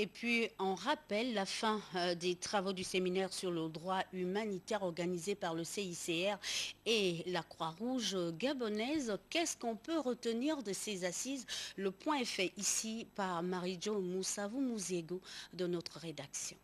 Et puis, on rappelle la fin des travaux du séminaire sur le droit humanitaire organisé par le CICR et la Croix-Rouge gabonaise. Qu'est-ce qu'on peut retenir de ces assises? Le point est fait ici par Marie-Jo Moussavou Mouziego de notre rédaction.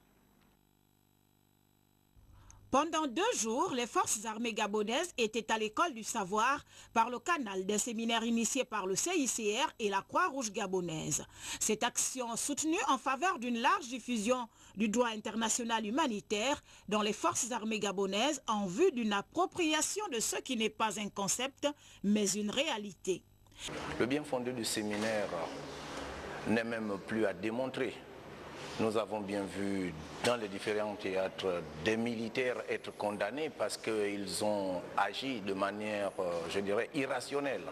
Pendant 2 jours, les forces armées gabonaises étaient à l'école du savoir par le canal d'un séminaire initié par le CICR et la Croix-Rouge gabonaise. Cette action soutenue en faveur d'une large diffusion du droit international humanitaire dans les forces armées gabonaises en vue d'une appropriation de ce qui n'est pas un concept, mais une réalité. Le bien fondé du séminaire n'est même plus à démontrer. Nous avons bien vu dans les différents théâtres des militaires être condamnés parce qu'ils ont agi de manière, je dirais, irrationnelle.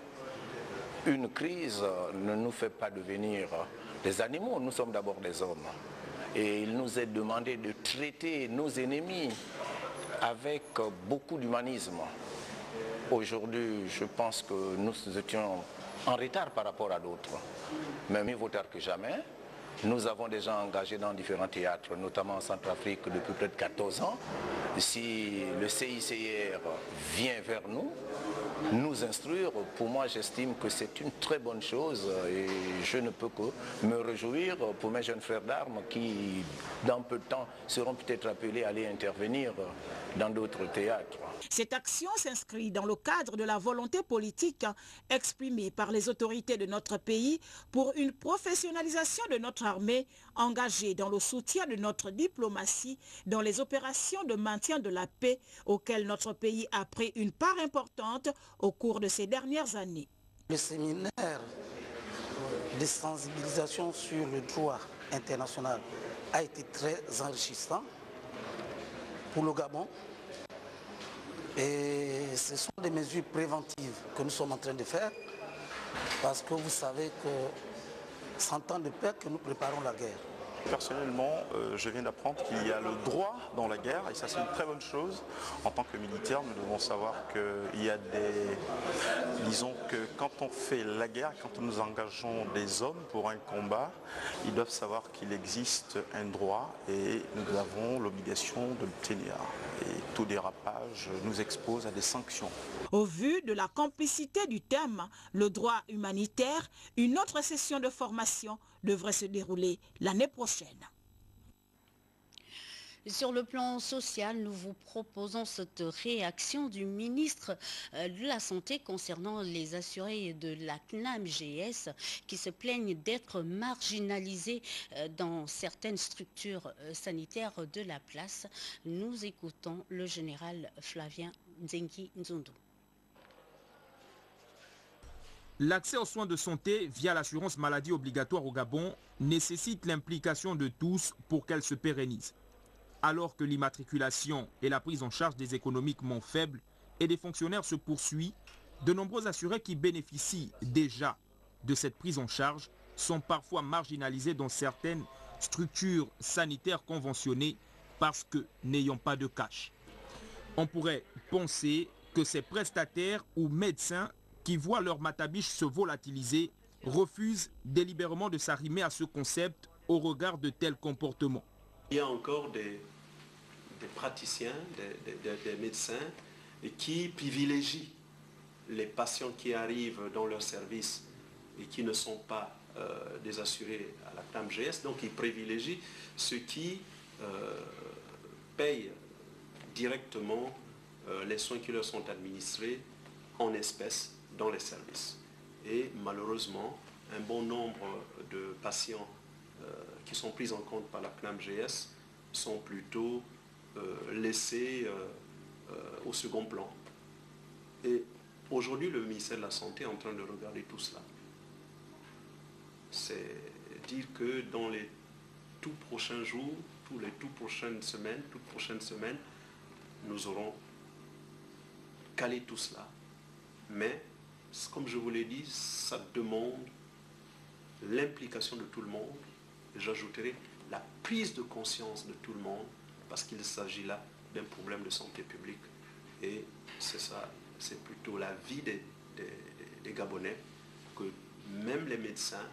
Une crise ne nous fait pas devenir des animaux, nous sommes d'abord des hommes. Et il nous est demandé de traiter nos ennemis avec beaucoup d'humanisme. Aujourd'hui, je pense que nous étions en retard par rapport à d'autres. Mais mieux vaut tard que jamais. Nous avons déjà engagé dans différents théâtres, notamment en Centrafrique depuis près de 14 ans. Si le CICR vient vers nous, nous instruire, pour moi j'estime que c'est une très bonne chose et je ne peux que me réjouir pour mes jeunes frères d'armes qui, dans peu de temps, seront peut-être appelés à aller intervenir dans d'autres théâtres. Cette action s'inscrit dans le cadre de la volonté politique exprimée par les autorités de notre pays pour une professionnalisation de notre armée engagée dans le soutien de notre diplomatie dans les opérations de maintien de la paix auxquelles notre pays a pris une part importante au cours de ces dernières années. Le séminaire de sensibilisation sur le droit international a été très enrichissant pour le Gabon. Et ce sont des mesures préventives que nous sommes en train de faire parce que vous savez que 100 ans de paix que nous préparons la guerre. Personnellement, je viens d'apprendre qu'il y a le droit dans la guerre et ça c'est une très bonne chose. En tant que militaire, nous devons savoir qu'il y a disons que quand on fait la guerre, quand nous engageons des hommes pour un combat, ils doivent savoir qu'il existe un droit et nous avons l'obligation de le tenir. Et tout dérapage nous expose à des sanctions. Au vu de la complicité du thème, le droit humanitaire, une autre session de formation devrait se dérouler l'année prochaine. Sur le plan social, nous vous proposons cette réaction du ministre de la Santé concernant les assurés de la CNAM-GS qui se plaignent d'être marginalisés dans certaines structures sanitaires de la place. Nous écoutons le général Flavien Nzengi Nzundu. L'accès aux soins de santé via l'assurance maladie obligatoire au Gabon nécessite l'implication de tous pour qu'elle se pérennise. Alors que l'immatriculation et la prise en charge des économiquement faibles et des fonctionnaires se poursuit, de nombreux assurés qui bénéficient déjà de cette prise en charge sont parfois marginalisés dans certaines structures sanitaires conventionnées parce que n'ayant pas de cash. On pourrait penser que ces prestataires ou médecins qui voient leur matabiche se volatiliser refusent délibérément de s'arrimer à ce concept au regard de tels comportements. Il y a encore des praticiens, des médecins qui privilégient les patients qui arrivent dans leur service et qui ne sont pas des assurés à la CNAM-GS. Donc ils privilégient ceux qui payent directement les soins qui leur sont administrés en espèces dans les services. Et malheureusement, un bon nombre de patients qui sont pris en compte par la CNAM-GS sont plutôt laissés au second plan. Et aujourd'hui, le ministère de la Santé est en train de regarder tout cela. C'est dire que dans les tout prochains jours, toutes prochaines semaines, nous aurons calé tout cela. Mais, comme je vous l'ai dit, ça demande l'implication de tout le monde. J'ajouterai la prise de conscience de tout le monde, parce qu'il s'agit là d'un problème de santé publique. Et c'est ça, c'est plutôt la vie des Gabonais que même les médecins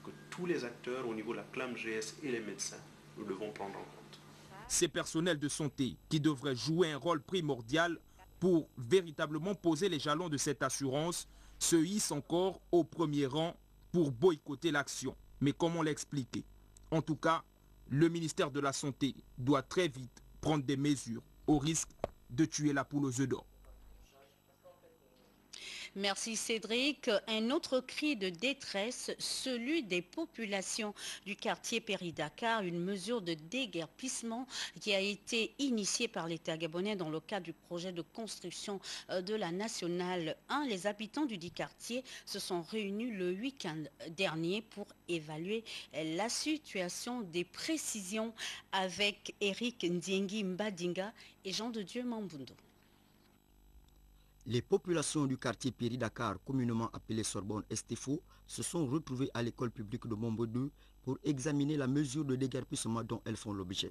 que tous les acteurs au niveau de la CNAM-GS et les médecins, nous devons prendre en compte. Ces personnels de santé qui devraient jouer un rôle primordial pour véritablement poser les jalons de cette assurance se hissent encore au premier rang pour boycotter l'action. Mais comment l'expliquer? En tout cas, le ministère de la Santé doit très vite prendre des mesures au risque de tuer la poule aux œufs d'or. Merci Cédric. Un autre cri de détresse, celui des populations du quartier Péri-Dakar, une mesure de déguerpissement qui a été initiée par l'État gabonais dans le cadre du projet de construction de la Nationale 1. Les habitants du dit quartier se sont réunis le week-end dernier pour évaluer la situation. Des précisions avec Eric Ndiengi Mbadinga et Jean de Dieu Mambundo. Les populations du quartier Péri-Dakar, communément appelé Sorbonne-Estefo, se sont retrouvées à l'école publique de Mombo 2 pour examiner la mesure de déguerpissement dont elles font l'objet.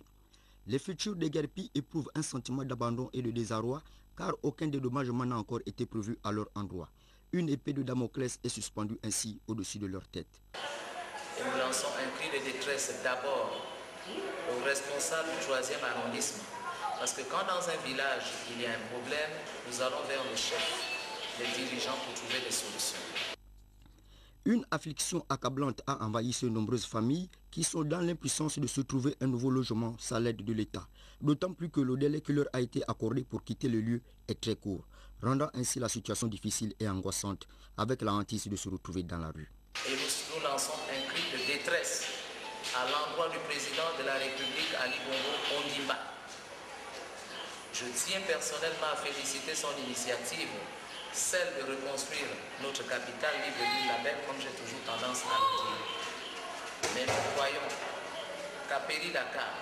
Les futurs déguerpis éprouvent un sentiment d'abandon et de désarroi car aucun dédommagement n'a encore été prévu à leur endroit. Une épée de Damoclès est suspendue ainsi au-dessus de leur tête. Et nous lançons un cri de détresse d'abord aux responsables du 3e arrondissement. Parce que quand dans un village, il y a un problème, nous allons vers le chef, les dirigeants pour trouver des solutions. Une affliction accablante a envahi ces nombreuses familles qui sont dans l'impuissance de se trouver un nouveau logement sans l'aide de l'État. D'autant plus que le délai qui leur a été accordé pour quitter le lieu est très court, rendant ainsi la situation difficile et angoissante, avec la hantise de se retrouver dans la rue. Et nous lançons un cri de détresse à l'endroit du président de la République, Ali Bongo Ondimba. Je tiens personnellement à féliciter son initiative, celle de reconstruire notre capitale Libreville-la-Belle, comme j'ai toujours tendance à le dire. Mais nous croyons qu'à Péri-Dakar,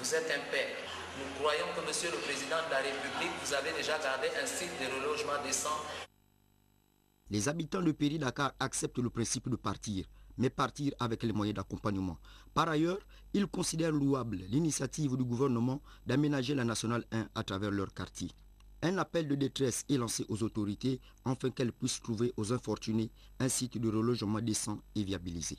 vous êtes un père. Nous croyons que, Monsieur le Président de la République, vous avez déjà gardé un site de relogement décent. Les habitants de Péri-Dakar acceptent le principe de partir, mais partir avec les moyens d'accompagnement. Par ailleurs, ils considèrent louable l'initiative du gouvernement d'aménager la Nationale 1 à travers leur quartier. Un appel de détresse est lancé aux autorités afin qu'elles puissent trouver aux infortunés un site de relogement décent et viabilisé.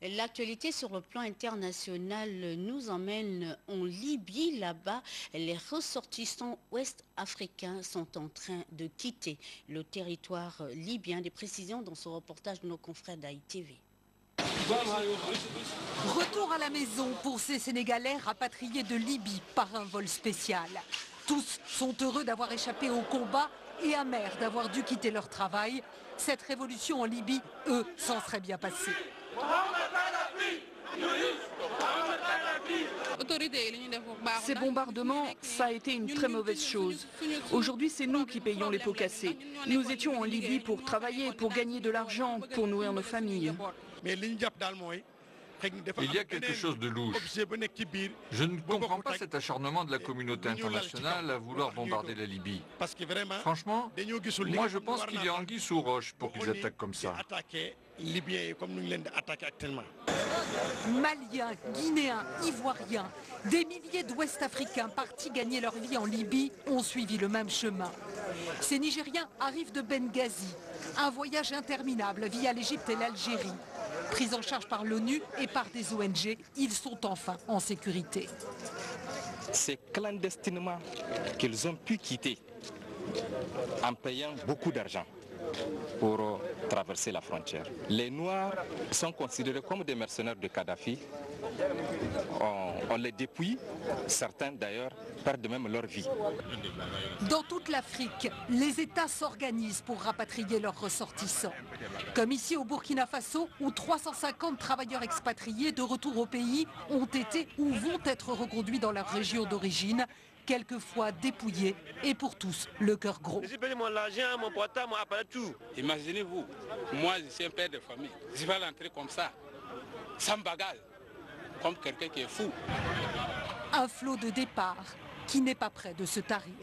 L'actualité sur le plan international nous emmène en Libye. Là-bas, les ressortissants ouest-africains sont en train de quitter le territoire libyen. Des précisions dans ce reportage de nos confrères d'AITV. Retour à la maison pour ces Sénégalais rapatriés de Libye par un vol spécial. Tous sont heureux d'avoir échappé au combat et amers d'avoir dû quitter leur travail. Cette révolution en Libye, eux, s'en seraient bien passés. Ces bombardements, ça a été une très mauvaise chose. Aujourd'hui, c'est nous qui payons les pots cassés. Nous étions en Libye pour travailler, pour gagner de l'argent, pour nourrir nos familles. Il y a quelque chose de louche. Je ne comprends pas cet acharnement de la communauté internationale à vouloir bombarder la Libye. Franchement, moi je pense qu'il y a anguille sous roche pour qu'ils attaquent comme ça. Maliens, Guinéens, Ivoiriens, des milliers d'Ouest-Africains partis gagner leur vie en Libye ont suivi le même chemin. Ces Nigériens arrivent de Benghazi, un voyage interminable via l'Égypte et l'Algérie. Pris en charge par l'ONU et par des ONG, ils sont enfin en sécurité. C'est clandestinement qu'ils ont pu quitter en payant beaucoup d'argent pour traverser la frontière. Les Noirs sont considérés comme des mercenaires de Kadhafi. On les dépouille, certains d'ailleurs perdent même leur vie. Dans toute l'Afrique, les États s'organisent pour rapatrier leurs ressortissants. Comme ici au Burkina Faso, où 350 travailleurs expatriés de retour au pays ont été ou vont être reconduits dans leur région d'origine, quelquefois dépouillés et pour tous le cœur gros. Imaginez-vous, moi je suis un père de famille, je vais rentrer comme ça, sans bagage, comme quelqu'un qui est fou. Un flot de départ qui n'est pas prêt de se tarir.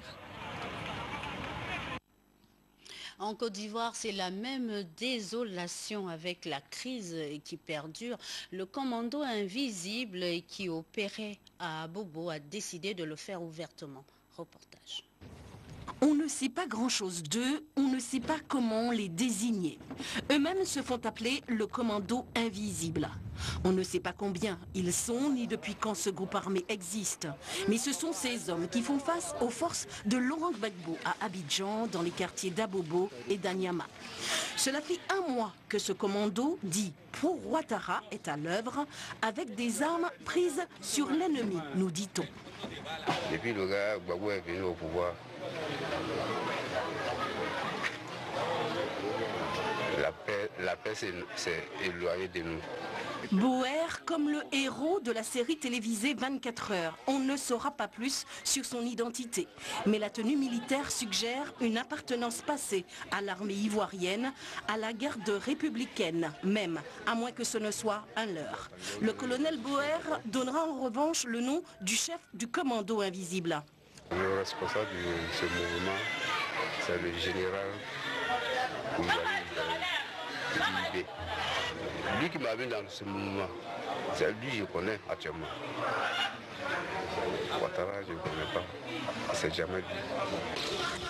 En Côte d'Ivoire, c'est la même désolation avec la crise qui perdure. Le commando invisible qui opérait à Bobo a décidé de le faire ouvertement. Reportage. On ne sait pas grand-chose d'eux, on ne sait pas comment les désigner. Eux-mêmes se font appeler le commando invisible. On ne sait pas combien ils sont, ni depuis quand ce groupe armé existe. Mais ce sont ces hommes qui font face aux forces de Laurent Gbagbo à Abidjan, dans les quartiers d'Abobo et d'Anyama. Cela fait un mois que ce commando, dit pour Ouattara, est à l'œuvre, avec des armes prises sur l'ennemi, nous dit-on. Depuis le gars Gbagbo est venu au pouvoir, la paix s'est éloignée de nous. Bouher comme le héros de la série télévisée 24 heures. On ne saura pas plus sur son identité. Mais la tenue militaire suggère une appartenance passée à l'armée ivoirienne, à la garde républicaine même, à moins que ce ne soit un leurre. Le colonel Bouher donnera en revanche le nom du chef du commando invisible. Le responsable de ce mouvement, c'est le général Koulibaly. Lui qui m'a mis dans ce mouvement, c'est lui que je connais actuellement. Ouattara, je ne connais pas. C'est jamais lui.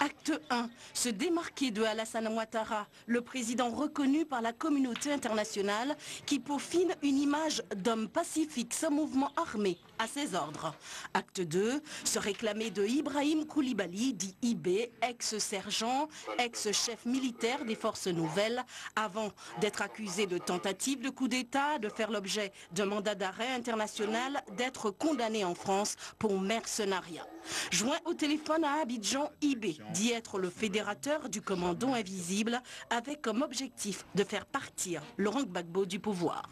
Acte 1. Se démarquer de Alassane Ouattara, le président reconnu par la communauté internationale qui peaufine une image d'homme pacifique sans mouvement armé à ses ordres. Acte 2. Se réclamer de Ibrahim Koulibaly, dit IB, ex-sergent, ex-chef militaire des forces nouvelles, avant d'être accusé de tentative de coup d'État, de faire l'objet d'un mandat d'arrêt international, d'être condamné en France pour mercenariat. Joint au téléphone à Abidjan, IB dit être le fédérateur du commando invisible avec comme objectif de faire partir Laurent Gbagbo du pouvoir.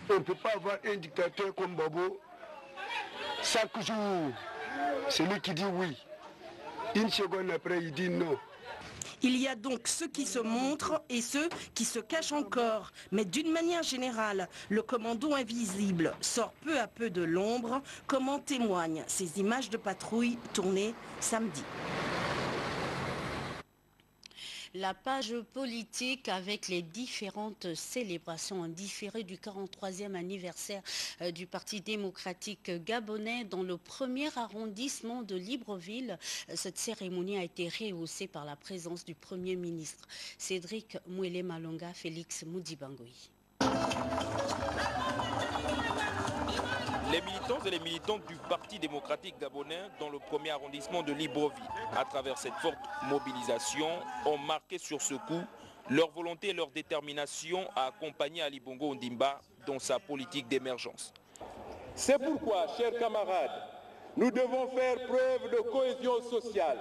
On ne peut pas avoir un dictateur comme Gbagbo. Chaque jour, c'est lui qui dit oui. Une seconde après, il dit non. Il y a donc ceux qui se montrent et ceux qui se cachent encore. Mais d'une manière générale, le commando invisible sort peu à peu de l'ombre, comme en témoignent ces images de patrouille tournées samedi. La page politique avec les différentes célébrations en différé du 43e anniversaire du Parti démocratique gabonais dans le premier arrondissement de Libreville. Cette cérémonie a été rehaussée par la présence du Premier ministre Cédric Mouélé Malonga, Félix Moudibangoui. Les militants et les militantes du Parti démocratique gabonais dans le premier arrondissement de Libreville, à travers cette forte mobilisation, ont marqué sur ce coup leur volonté et leur détermination à accompagner Ali Bongo Ondimba dans sa politique d'émergence. C'est pourquoi, chers camarades, nous devons faire preuve de cohésion sociale.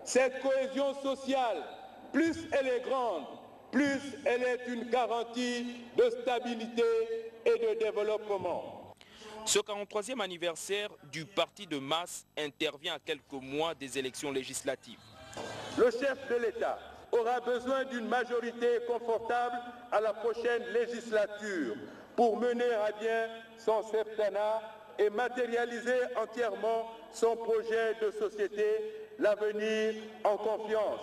Cette cohésion sociale, plus elle est grande, plus elle est une garantie de stabilité et de développement. Ce 43e anniversaire du parti de masse intervient à quelques mois des élections législatives. Le chef de l'État aura besoin d'une majorité confortable à la prochaine législature pour mener à bien son septennat et matérialiser entièrement son projet de société, l'avenir en confiance.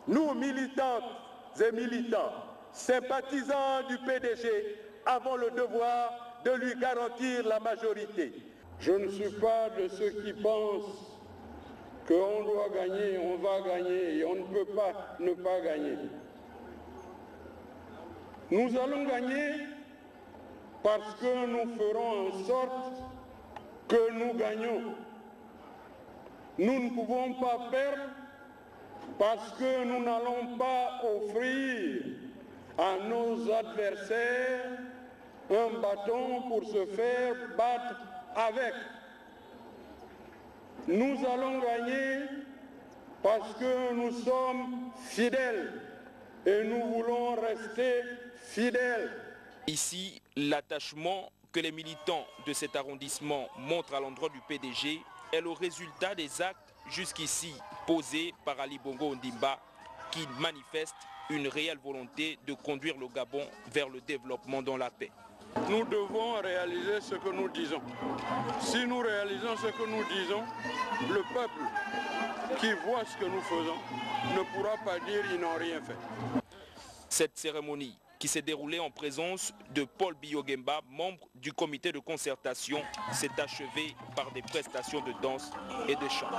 Nous, militantes et militants, sympathisants du PDG, avons le devoir de lui garantir la majorité. Je ne suis pas de ceux qui pensent qu'on doit gagner, on va gagner et on ne peut pas ne pas gagner. Nous allons gagner parce que nous ferons en sorte que nous gagnons. Nous ne pouvons pas perdre parce que nous n'allons pas offrir à nos adversaires un bâton pour se faire battre avec. Nous allons gagner parce que nous sommes fidèles et nous voulons rester fidèles. Ici, l'attachement que les militants de cet arrondissement montrent à l'endroit du PDG est le résultat des actes jusqu'ici posés par Ali Bongo Ondimba qui manifeste une réelle volonté de conduire le Gabon vers le développement dans la paix. Nous devons réaliser ce que nous disons. Si nous réalisons ce que nous disons, le peuple qui voit ce que nous faisons ne pourra pas dire qu'ils n'ont rien fait. Cette cérémonie qui s'est déroulée en présence de Paul Biyogemba, membre du comité de concertation, s'est achevée par des prestations de danse et de chant.